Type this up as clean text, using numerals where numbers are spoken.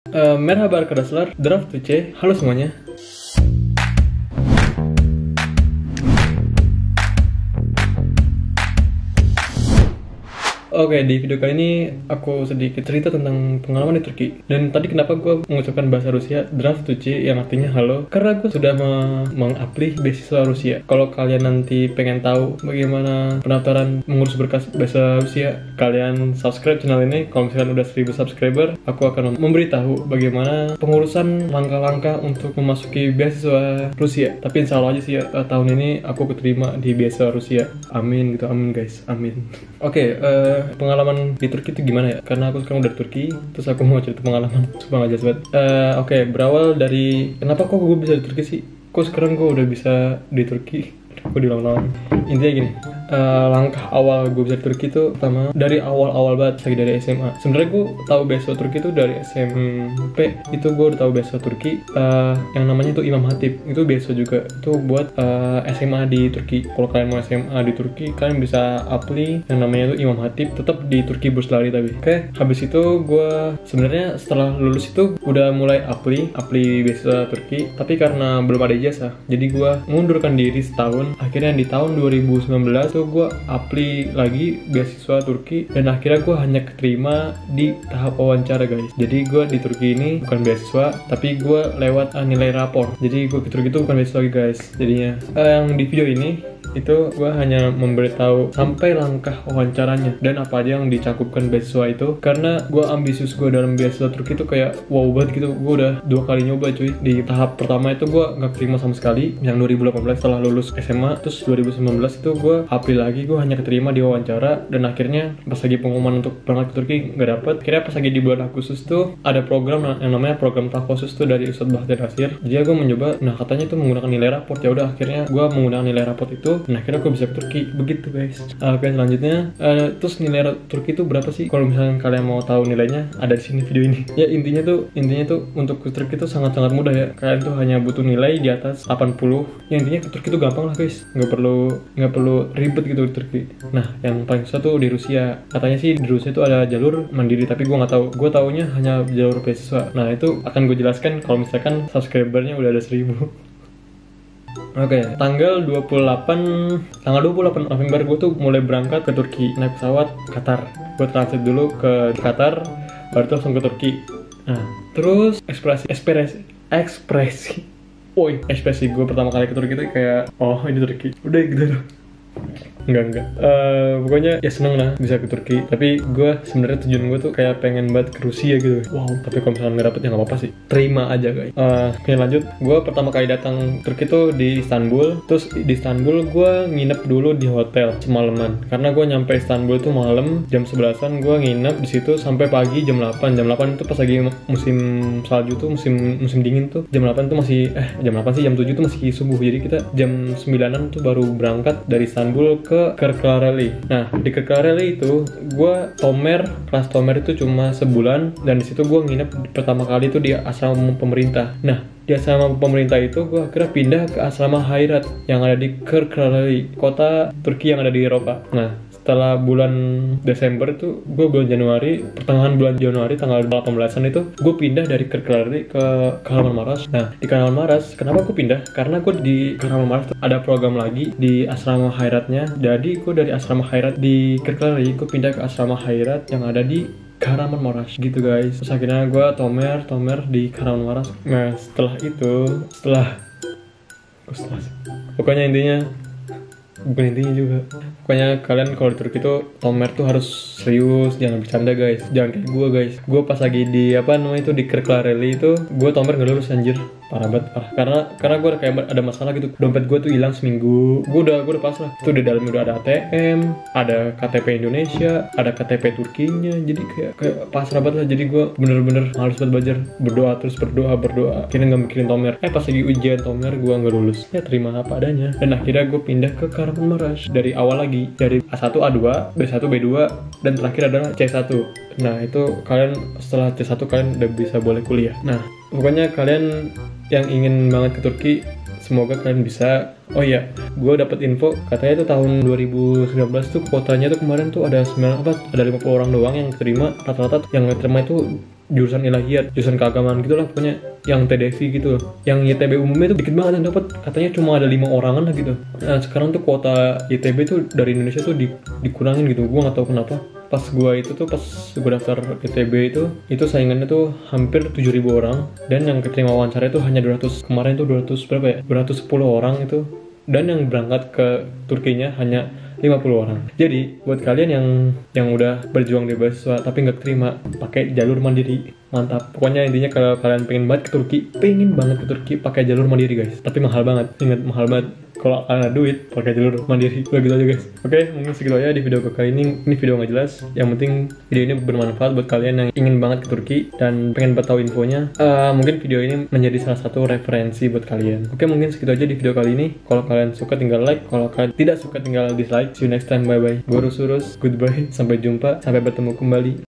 Merhaba arkadaşlar, Draft 3. Halo semuanya. Oke, di video kali ini aku sedikit cerita tentang pengalaman di Turki. Dan tadi kenapa gue mengucapkan bahasa Rusia Draft 2 yang artinya halo? Karena gue sudah mengapli beasiswa Rusia. Kalau kalian nanti pengen tahu bagaimana pendaftaran mengurus berkas bahasa Rusia, kalian subscribe channel ini. Kalau misalkan udah 1000 subscriber, aku akan memberitahu bagaimana pengurusan langkah-langkah untuk memasuki beasiswa Rusia. Tapi insya Allah aja sih tahun ini aku keterima di beasiswa Rusia. Amin gitu, amin guys, amin. Oke, pengalaman di Turki itu gimana ya? Karena aku sekarang udah di Turki, terus aku mau cerita pengalaman. Sumpah gak jelas banget. Oke, berawal dari kenapa kok gue bisa di Turki sih? Kok sekarang gue udah bisa di Turki? Aku diulang-ulang. Intinya gini, langkah awal gue bisa di Turki itu pertama dari awal-awal banget, lagi dari SMA. Sebenarnya gue tahu beasiswa Turki itu dari SMP. Itu gue udah tahu beasiswa Turki yang namanya itu Imam Hatip. Itu beasiswa juga. Itu buat SMA di Turki. Kalau kalian mau SMA di Turki, kalian bisa apply yang namanya itu Imam Hatip. Tetap di Turki burs lari tapi. Oke, habis itu gue sebenarnya setelah lulus itu udah mulai apply beasiswa Turki. Tapi karena belum ada ijazah, jadi gue mengundurkan diri setahun. Akhirnya di tahun 2019 tuh gue apply lagi beasiswa Turki, dan akhirnya gue hanya keterima di tahap wawancara guys. Jadi gue di Turki ini bukan beasiswa, tapi gue lewat nilai rapor. Jadi gue ke Turki itu bukan beasiswa lagi guys. Jadinya yang di video ini itu gue hanya memberitahu sampai langkah wawancaranya dan apa aja yang dicakupkan beasiswa itu, karena gue ambisius gue dalam beasiswa Turki itu kayak wow banget gitu. Gue udah 2 kali nyoba cuy. Di tahap pertama itu gue gak keterima sama sekali, yang 2018 setelah lulus SMA. Terus 2019 itu gue apply lagi, gue hanya keterima di wawancara, dan akhirnya pas lagi pengumuman untuk berangkat ke Turki gak dapet. Akhirnya pas lagi di bulan Agustus tuh ada program yang namanya program Takosus tuh dari Ustadz Bahtiar Nasir. Jadi gue mencoba, nah katanya itu menggunakan nilai raport. Ya udah akhirnya gue menggunakan nilai raport itu, dan akhirnya gue bisa ke Turki. Begitu guys. Oke, selanjutnya terus nilai Turki itu berapa sih? Kalau misalnya kalian mau tahu nilainya, ada di sini video ini. Ya intinya tuh untuk ke Turki itu sangat-sangat mudah ya. Kalian tuh hanya butuh nilai di atas 80. Ya intinya ke Turki itu gampang lah guys. Nggak perlu ribet gitu di Turki. Nah, yang paling susah tuh di Rusia. Katanya sih di Rusia itu ada jalur mandiri, tapi gue nggak tahu. Gue taunya hanya jalur beasiswa. Nah, itu akan gue jelaskan kalau misalkan subscribernya udah ada 1000. Oke, tanggal 28 November gue tuh mulai berangkat ke Turki, naik pesawat Qatar. Gue transit dulu ke Qatar, baru tuh langsung ke Turki. Nah, terus ekspresi gue pertama kali ke Turki itu kayak, oh ini Turki, udah gitu loh. Enggak. Pokoknya ya seneng lah bisa ke Turki. Tapi gue sebenarnya tujuan gue tuh kayak pengen banget ke Rusia gitu. Wow. Tapi kalau misalnya nggak dapet ya nggak apa-apa sih. Terima aja guys. Oke, lanjut. Gue pertama kali datang Turki tuh di Istanbul. Terus di Istanbul gue nginep dulu di hotel semalaman. Karena gue nyampe Istanbul tuh malam jam 11-an. Gue nginep di situ sampai pagi jam 8. Jam 8 itu pas lagi musim salju tuh, musim dingin tuh. Jam 8 tuh masih jam 8 sih, jam 7 tuh masih subuh. Jadi kita jam 9-an tuh baru berangkat dari Istanbul ke Kırklareli. Nah, di Kırklareli itu gue kelas Tomer itu cuma sebulan, dan di situ gue nginep pertama kali itu di asrama pemerintah. Nah, di asrama pemerintah itu gue akhirnya pindah ke asrama Hayrat yang ada di Kırklareli, kota Turki yang ada di Eropa. Nah, setelah bulan Desember itu, pertengahan bulan Januari tanggal 18-an itu gue pindah dari Kırklareli ke Kahramanmaraş. Nah, di Kahramanmaraş kenapa gue pindah? Karena gue di Kahramanmaraş ada program lagi di asrama Hayratnya. Jadi gue dari asrama Hayrat di Kırklareli gue pindah ke asrama Hayrat yang ada di Kahramanmaraş gitu guys. Terus akhirnya gue tomer di Kahramanmaraş. Nah, pokoknya intinya bukan intinya juga. Pokoknya kalian kalau di Turki itu tomer tuh harus serius, jangan bercanda guys. Jangan kayak gue guys. Gue pas lagi di di Kırklareli itu, gue tomer nggak lulus anjir. Parah banget, karena gue kayak ada masalah gitu. Dompet gue tuh hilang seminggu. Gue udah pasrah. Itu di dalamnya udah ada ATM, ada KTP Indonesia, ada KTP Turkinya. Jadi kayak pasrah banget lah. Jadi gue bener-bener harus banget belajar, berdoa. Akhirnya nggak mikirin tomer. Pas lagi ujian tomer gue nggak lulus. Ya terima apa adanya. Dan akhirnya gue pindah ke Kahramanmaraş dari awal lagi, dari A1 A2, B1 B2, dan terakhir adalah C1. Nah, itu kalian setelah C1 kalian udah bisa boleh kuliah. Nah, pokoknya kalian yang ingin banget ke Turki, semoga kalian bisa. Oh iya, gue dapat info katanya tuh tahun 2019 tuh kuotanya tuh kemarin tuh ada 50 orang doang yang terima. Rata-rata yang terima itu jurusan ilahiyat, jurusan keagamaan gitulah pokoknya, yang TDV gitu loh. Yang ITB umumnya tuh dikit banget yang dapat, katanya cuma ada 5 orangan lah gitu. Nah sekarang tuh kuota ITB tuh dari Indonesia tuh dikurangin gitu, gue nggak tahu kenapa. Pas gue daftar ITB itu saingannya tuh hampir 7.000 orang, dan yang keterima wawancara itu hanya 200, kemarin tuh 200 berapa ya, 210 orang itu, dan yang berangkat ke Turkinya hanya 50 orang. Jadi buat kalian yang udah berjuang di beasiswa tapi nggak terima, pakai jalur mandiri, mantap. Pokoknya intinya kalau kalian pengen banget ke Turki, pakai jalur mandiri guys, tapi mahal banget, ingat mahal banget. Kalau kalian ada duit, pakai jalur mandiri. Udah gitu aja guys. Oke, mungkin segitu aja di video kali ini. Ini video nggak jelas. Yang penting video ini bermanfaat buat kalian yang ingin banget ke Turki dan pengen tahu infonya. Mungkin video ini menjadi salah satu referensi buat kalian. Oke, mungkin segitu aja di video kali ini. Kalau kalian suka tinggal like, kalau kalian tidak suka tinggal dislike. See you next time, bye bye. Gue Urus, goodbye, sampai jumpa, sampai bertemu kembali.